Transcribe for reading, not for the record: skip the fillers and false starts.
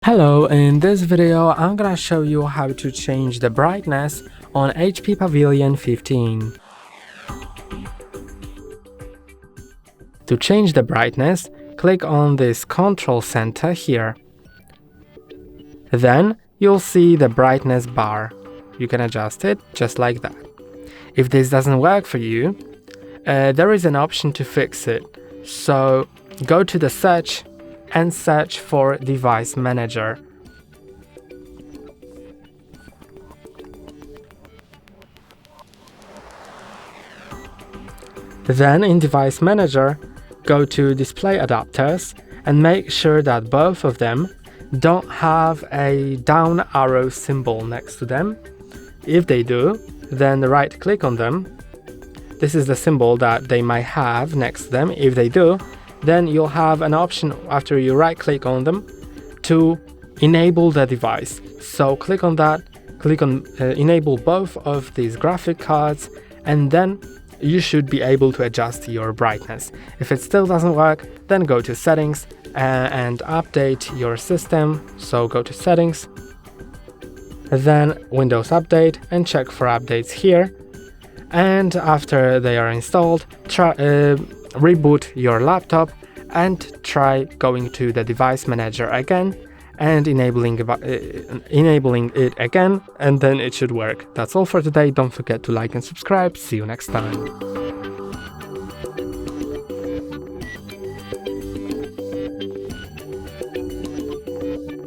Hello, in this video I'm gonna show you how to change the brightness on HP Pavilion 15. To change the brightness, click on this control center here. Then you'll see the brightness bar. You can adjust it just like that. If this doesn't work for you, there is an option to fix it. So go to the search and search for Device Manager. Then in Device Manager, go to Display Adapters and make sure that both of them don't have a down arrow symbol next to them. If they do, then right click on them. This is the symbol that they might have next to them. If they do, then you'll have an option after you right click on them to enable the device. So click on that, click on enable both of these graphic cards, and then you should be able to adjust your brightness. If it still doesn't work, then go to settings and update your system. So go to settings, then Windows Update, and check for updates here. And after they are installed, reboot your laptop and try going to the Device Manager again and enabling it again, and then it should work. That's all for today. Don't forget to like and subscribe. See you next time.